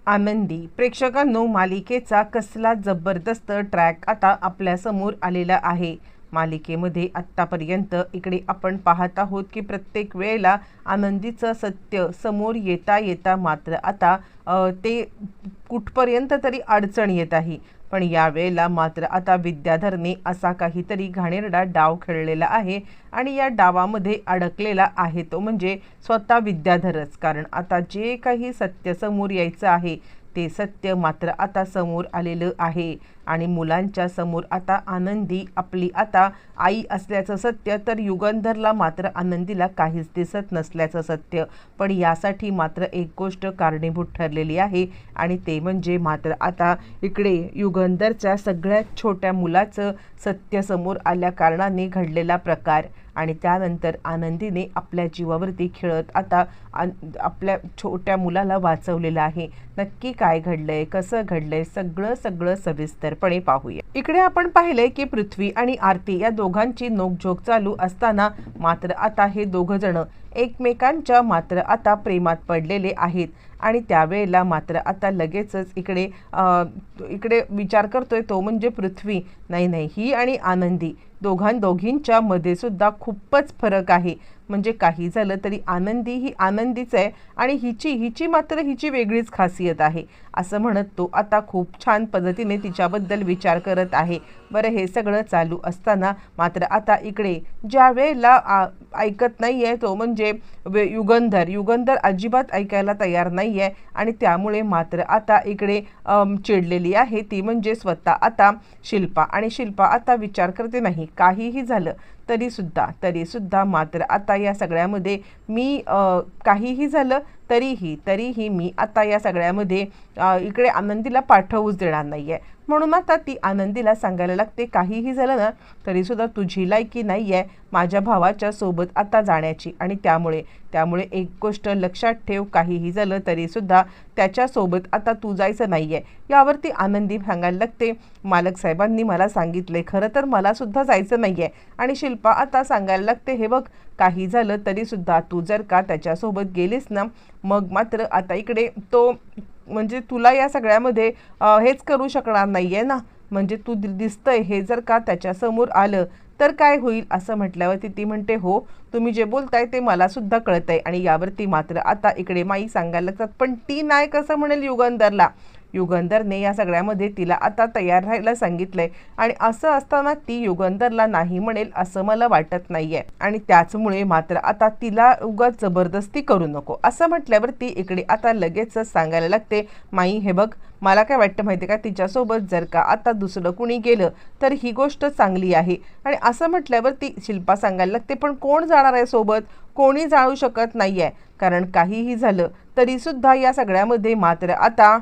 आनंदी प्रेक्षकांनो, मालिकेचा कसला जबरदस्त ट्रॅक आता आपल्यासमोर आलेला आहे। मालिकेमध्ये आत्तापर्यंत इकडे आपण पाहत आहोत की प्रत्येक वेळेला आनंदीचं सत्य समोर येता येता मात्र आता ते कुठपर्यंत तरी अडचण येत आहे। पण या वेळेला मात्र आता विद्याधरने असा काहीतरी घाणेरडा डाव खेळलेला आहे आणि या डावामध्ये अडकलेला आहे तो म्हणजे स्वतः विद्याधरच। कारण आता जे काही सत्य समोर यायचं आहे ते सत्य मात्र आता समोर आलेलं आहे आणि मुलांच्या समोर आता आनंदी आपली आता आई असल्याचं सत्य, तर युगंधरला मात्र आनंदीला काहीच दिसत नसल्याचं सत्य। पण यासाठी मात्र एक गोष्ट कारणीभूत ठरलेली आहे आणि ते म्हणजे मात्र आता इकडे युगंधरच्या सगळ्यात छोट्या मुलाचं सत्य समोर आल्या कारणाने घडलेला प्रकार। आणि त्यानंतर आनंदीने आपल्या जीवावरती खेळत आता आपल्या छोट्या मुलाला वाचवलेलं आहे। नक्की काय घडलंय, कसं घडलंय, सगळं सविस्तरपणे पाहूया। इकडे आपण पाहिले की पृथ्वी आणि आरती या दोघांची नोकझोक चालू असताना मात्र आता हे दोघ जण एकमेकांच्या मात्र आता प्रेमात पडलेले आहेत आणि त्यावेळेला मात्र आता लगेचच इकडे विचार करतोय तो म्हणजे पृथ्वी, नाही ही आणि आनंदी दोघींच्या मध्ये सुद्धा खूपच फरक आहे। म्हणजे काही झालं तरी आनंदी ही आनंदीच आहे आणि हिची मात्र हिची वेगळीच खासियत आहे असं म्हणत तो आता खूप छान पद्धतीने तिच्याबद्दल विचार करत आहे। बरं, हे सगळं चालू असताना मात्र आता इकडे ज्या वेळेला ऐकत नाहीये तो म्हणजे युगंधर अजिबात ऐकायला तयार नाहीये आणि त्यामुळे मात्र आता इकडे चिडलेली आहे ती म्हणजे स्वतः आता शिल्पा। आणि शिल्पा आता विचार करते नाही काहीही झालं तरी सुद्धा मात्र आता या सगळ्यामध्ये मी काहीही झालं तरीही मी आता या सगळ्यामध्ये इकडे आनंदीला पाठवूच देणार नाहीये। म्हणून आता ती आनंदीला सांगायला लागते काहीही झालं ना तरी सुद्धा तुझी लायकी नाहीये माझ्या भावाच्या सोबत आता जाण्याची आणि त्यामुळे एक गोष्ट लक्षात ठेव, काहीही झालं तरी सुद्धा त्याच्यासोबत आता तू जायचं नाहीये। यावरती आनंदी सांगायला लागते मालक साहेबांनी मला सांगितले, खरं तर मला सुद्धा जायचं नाहीये। आणि शिल्पा आता सांगायला लागते हे बघ, काही झालं तरी सुद्धा तू जर का त्याच्यासोबत गेलीस ना मग मात्र आता इकडे तो म्हणजे तुला या सगळ्यामध्ये हेच करू शकणार नाहीये ना, म्हणजे तू दिसतंय हे जर का त्याच्यासमोर आलं तर काय होईल असं म्हटल्यावरती ती म्हणते हो, तुम्ही जे बोलताय ते मला सुद्धा कळतंय। आणि यावरती मात्र आता इकडे माई सांगायला लागतात पण ती नाही कसं म्हणेल युगंधरने या सगळ्यामध्ये तिला आता तयार राहायला सांगितलंय आणि असं असताना ती युगंधरला नाही म्हणेल असं मला वाटत नाहीये आणि त्याचमुळे मात्र आता तिला उगाच जबरदस्ती करू नको असं म्हटल्यावरती इकडे आता लगेचच सांगायला लागते माई हे बघ, मला काय वाटतं माहिती का, तिच्यासोबत जर का आता दुसरं कुणी गेलं तर ही गोष्ट चांगली आहे। आणि असं म्हटल्यावरती शिल्पा सांगायला लागते पण कोण जाणार आहे सोबत, कोणी जाऊ शकत नाहीये कारण काहीही झालं तरी सुद्धा या सगळ्यामध्ये मात्र आता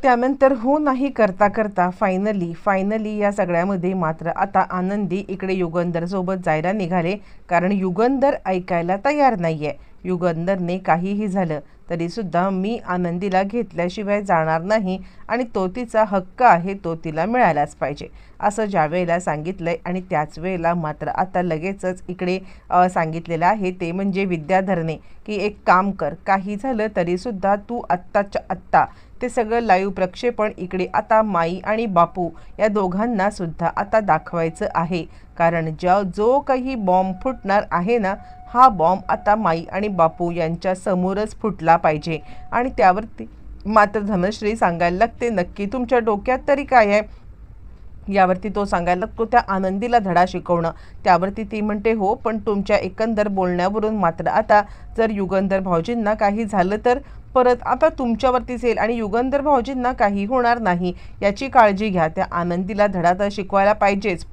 त्यानंतर हो नाही करता फायनली या सगळ्यामध्ये मात्र आता आनंदी इकडे युगंधर सोबत जायला निघाले कारण युगंधर ऐकायला तयार नाहीये। युगंधरने काहीही झालं तरी सुद्धा मी आनंदीला घेतल्याशिवाय जाणार नाही आणि तो तिचा हक्क आहे, तो तिला मिळालाच पाहिजे असं ज्या वेळेला सांगितलंय। आणि त्याच वेळेला मात्र आता लगेचच इकडे सांगितलेलं आहे ते म्हणजे विद्याधरने की एक काम कर, काही झालं तरी सुद्धा तू आत्ताच्या आत्ता ते सगळं लाईव्ह प्रक्षेपण इकडे आता माई आणि बापू या दोघांना सुद्धा आता दाखवायचं आहे कारण जो काही बॉम्ब फुटणार आहे ना हा बॉम्ब आता माई आणि बापू यांच्या समोरच फुटला पाहिजे। आणि त्यावरती मात्र धनश्री सांगायला लागते नक्की तुमच्या डोक्यात तरी काय आहे। यावरती तो सांगायला लागतो त्या आनंदीला धडा शिकवणं। त्यावरती ती म्हणते हो, पण तुमच्या एकंदर बोलण्यावरून मात्र आता जर युगंधर भाऊजींना काही झालं तर परत आता तुमच्यावरतीच येईल आणि युगंधर भाऊजींना काही होणार नाही याची काळजी घ्या। त्या आनंदीला धडा तर शिकवायला पाहिजेच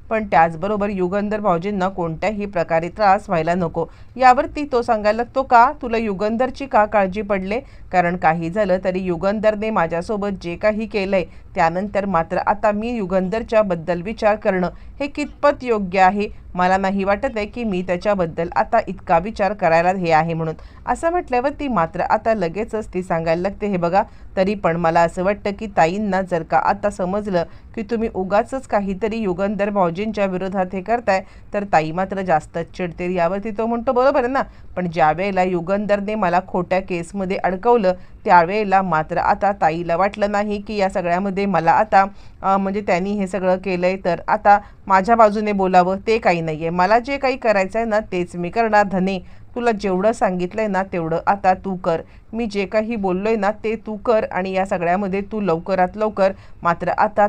पण त्याचबरोबर युगंधर भाऊजींना कोणत्याही प्रकारे त्रास व्हायला नको। यावरती तो सांगायला लागतो का तुला युगंधरची का काळजी पडले, कारण काही झालं तरी युगंधरने माझ्यासोबत जे काही केलंय त्यानंतर मात्र आता मी युगंधरच्या बद्दल विचार करणं हे कितपत योग्य आहे, मला नाही वाटत आहे की मी त्याच्याबद्दल आता इतका विचार करायला हे आहे म्हणून असं म्हटल्यावरती मात्र आता लगेचच ती सांगायला लागते हे बघा, तरी पण मला असं वाटतं की ताईंना जर का आता समजलं की तुम्ही उगाचच काहीतरी युगंधर भाऊजींच्या विरोधात हे करताय तर ताई मात्र जास्तच चिडते। यावरती तो म्हणतो बरोबर आहे ना, पण ज्या वेळेला युगंधरने मला खोट्या केसमध्ये अडकवलं त्यावेळेला मात्र आता ताईला वाटलं नाही की या सगळ्यामध्ये मला आता म्हणजे त्यांनी हे सगळं केलंय तर आता माझ्या बाजूने बोलावं, ते काही नाहीये. मला जे काही करायचं आहे ना तेच मी करणार. धने, तुला जेवढं सांगितलंय ना तेवढं आता तू कर. मी जे काही बोललोय ना ते तू कर आणि या सगळ्यामध्ये तू लवकरात लवकर मात्र आता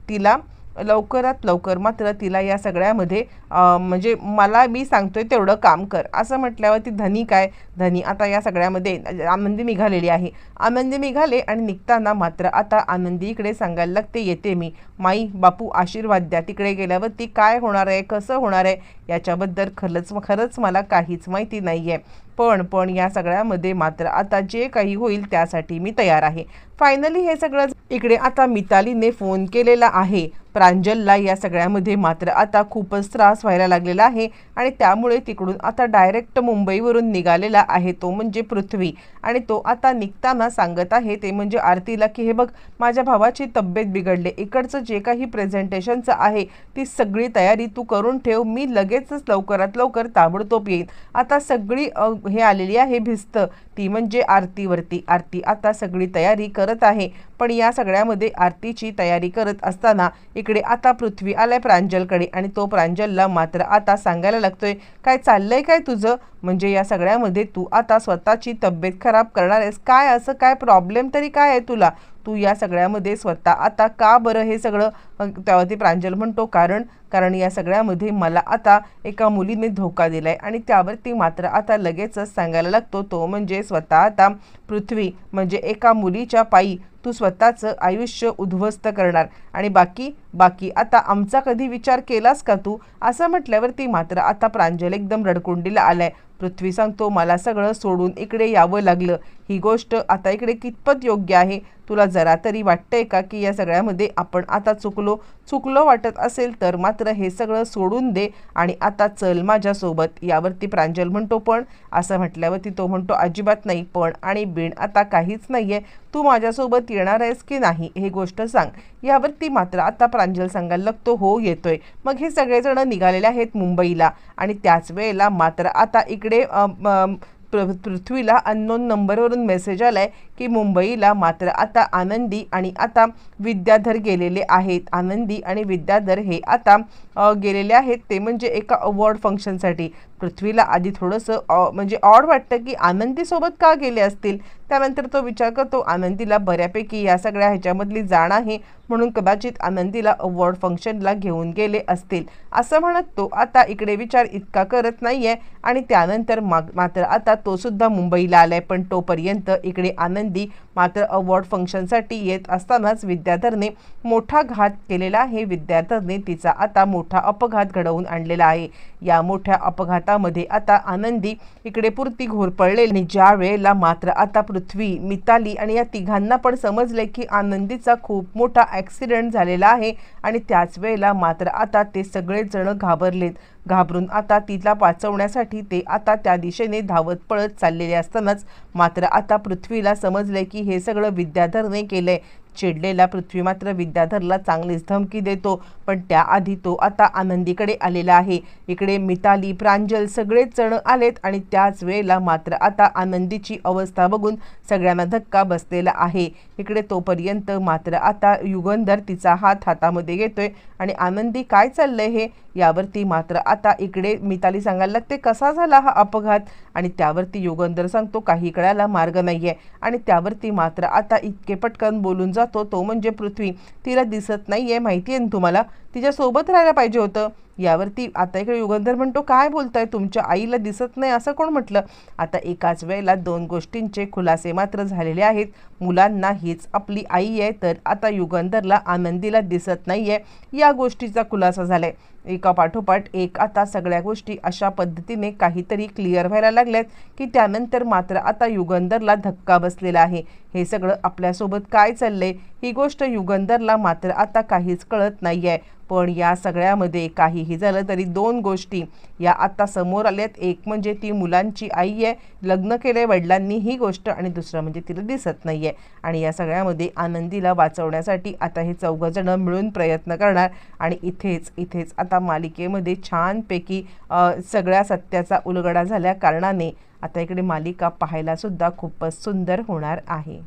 तिला लवकरात लवकर मात्र तिला या सगळ्यामध्ये म्हणजे मला मी सांगतोय तेवढं काम कर असं म्हटल्यावरती धनी आता या सगळ्यामध्ये आनंदी निघालेली आहे. आनंदी निघाले आणि निघताना मात्र आता आनंदी इकडे सांगायला लागते, येते मी. माई बापू आशीर्वाद द्या. तिकडे गेल्यावरती काय होणार आहे, कसं होणार आहे याच्याबद्दल खरंच मला काहीच माहिती नाही आहे. पण या सगळ्यामध्ये मात्र आता जे काही होईल त्यासाठी मी तयार आहे. फायनली हे सगळं इकडे आता मितालीने फोन केलेला आहे प्रांजलला. या सगळ्यामध्ये मात्र आता खूपच त्रास व्हायला लागलेला आहे आणि त्यामुळे तिकडून आता डायरेक्ट मुंबईवरून निघालेला आहे तो म्हणजे पृथ्वी. आणि तो आता निघताना सांगत आहे ते म्हणजे आरतीला की हे बघ, माझ्या भावाची तब्येत बिघडले, इकडचं जे काही प्रेझेंटेशनचं आहे ती सगळी तयारी तू करून ठेव, मी लगेचच लवकरात लवकर ताबडतोब येईन. आता सगळी हे आलेली आहे भिस्त, ती म्हणजे आरतीवरती. आरती आता सगळी तयारी करत आहे. पण या सगळ्यामध्ये आरतीची तयारी करत असताना इकडे आता पृथ्वी आलाय प्रांजलकडे आणि तो प्रांजलला मात्र आता सांगायला लागतोय, काय चाललंय काय तुझं, म्हणजे या सगळ्यामध्ये तू आता स्वतःची तब्येत खराब करणार आहेस काय, असं काय प्रॉब्लेम तरी काय आहे तुला, तू या सगळ्यामध्ये स्वतः आता का बरं हे सगळं. त्यावरती प्रांजल म्हणतो कारण या सगळ्यामध्ये मला आता एका मुलीने धोका दिलाय आणि त्यावरती मात्र आता लगेचच सांगायला लागतो तो म्हणजे स्वतः आता पृथ्वी म्हणजे एका मुलीच्या पायी तू स्वतःचं आयुष्य उद्ध्वस्त करणार आणि बाकी आता आमचा कधी विचार केलास का तू, असं म्हटल्यावरती मात्र आता प्रांजल एकदम रडकुंडीला आलाय. पृथ्वी सांगतो, मला सगळं सोडून इकडे यावं लागलं, ही गोष्ट आता इकडे कितपत योग्य आहे, तुला जरा तरी वाटतंय का की या सगळ्यामध्ये आपण आता चुकलो वाटत असेल तर मात्र हे सगळं सोडून दे आणि आता चल माझ्यासोबत. यावरती प्रांजल म्हणतो पण, असं म्हटल्यावरती तो म्हणतो अजिबात नाही, पण आणि बिन आता काहीच नाहीये, तू माझ्यासोबत येणार आहेस की नाही हे गोष्ट सांग. यावरती मात्र आता प्रांजल सांगायला लागतो हो येतोय. मग हे सगळेजण निघालेले आहेत मुंबईला आणि त्याच वेळेला मात्र आता इकडे पृथ्वीला अननोन नंबरवरून मेसेज आलाय की मुंबईला मात्र आता आनंदी आणि आता विद्याधर गेलेले आहेत. आनंदी आणि विद्याधर हे आता गेलेले आहेत ते म्हणजे एका अवॉर्ड फंक्शनसाठी. पृथ्वीला आधी थोडंसं म्हणजे ऑड वाटतं की आनंदीसोबत का गेले असतील. त्यानंतर तो विचार करतो आनंदीला बऱ्यापैकी या सगळ्या ह्याच्यामधली जाण आहे म्हणून कदाचित आनंदीला अवॉर्ड फंक्शनला घेऊन गेले असतील असं म्हणत तो आता इकडे विचार इतका करत नाहीये आणि त्यानंतर मात्र आता तो सुद्धा मुंबईला आलाय. पण तोपर्यंत इकडे आनंदी मात्र अवॉर्ड फंक्शनसाठी येत असतानाच विद्याधरने मोठा घात केलेला आहे. विद्याधरने तिचा आता मोठा अपघात घडवून आणलेला आहे. या मोठ्या अपघातामध्ये आता आनंदी इकडे पुरती घोरपडलेली आणि ज्या वेळेला मात्र आता पृथ्वी, मिताली आणि या तिघांना पण समजले की आनंदीचा खूप मोठा ॲक्सिडेंट झालेला आहे आणि त्याच वेळेला मात्र आता ते सगळेच जण घाबरलेत. घाबरून आता तिला वाचवण्यासाठी ते आता त्या दिशेने धावत पळत चाललेले असतानाच मात्र आता पृथ्वीला समजले की हे सगळं विद्याधरने केलंय. चिडलेला पृथ्वी मात्र विद्याधरला चांगलीच धमकी देतो. पण त्याआधी तो आता आनंदीकडे आलेला आहे. इकडे मिताली, प्रांजल सगळेच जण आलेत आणि त्याच वेळेला मात्र आता आनंदीची अवस्था बघून सगळ्यांना धक्का बसलेला आहे. इकडे तोपर्यंत मात्र आता युगंधर तिचा हातामध्ये घेतोय आणि आनंदी काय चाललंय हे, यावरती मात्र आता इकडे मिताली सांगायला लागते कसा झाला हा अपघात आणि त्यावरती युगंधर सांगतो काही कळायला मार्ग नाहीये आणि त्यावरती मात्र आता इतके पटकन बोलून जातो तो म्हणजे पृथ्वी, तिला दिसत नाहीये माहिती आहे तुम्हाला, तिच्यासोबत राहायला पाहिजे होतं. यावरती आता इकडे युगंधर म्हणतो काय बोलताय, तुमच्या आईला दिसत नाही असं कोण म्हटलं. आता एकाच वेळेला दोन गोष्टींचे खुलासे मात्र झालेले आहेत. मुलांना हीच आपली आई आहे तर आता युगंधरला आनंदीला दिसत नाहीये या गोष्टीचा खुलासा झालाय. एका पाठोपाठ एक आता सगळ्या गोष्टी अशा पद्धतीने काहीतरी क्लिअर व्हायला लागल्यात की त्यानंतर मात्र आता युगंधरला धक्का बसलेला आहे. हे सगळं आपल्यासोबत काय चाललंय ही गोष्ट युगंधरला मात्र आता काहीच कळत नाहीये. पण या सगळ्यामध्ये काहीही झालं तरी दोन गोष्टी या आता समोर आल्यात. एक म्हणजे ती मुलांची आई आहे, लग्न केलंय वडिलांनी ही गोष्ट, आणि दुसरं म्हणजे तिला दिसत नाहीये. आणि या सगळ्यामध्ये आनंदीला वाचवण्यासाठी आता हे चौघजण मिळून प्रयत्न करणार आणि इथेच आता मालिकेमध्ये छानपैकी सगळ्या सत्याचा उलगडा झाल्या कारणाने आता इकडे मालिका पाहायला सुद्धा खूपच सुंदर होणार आहे.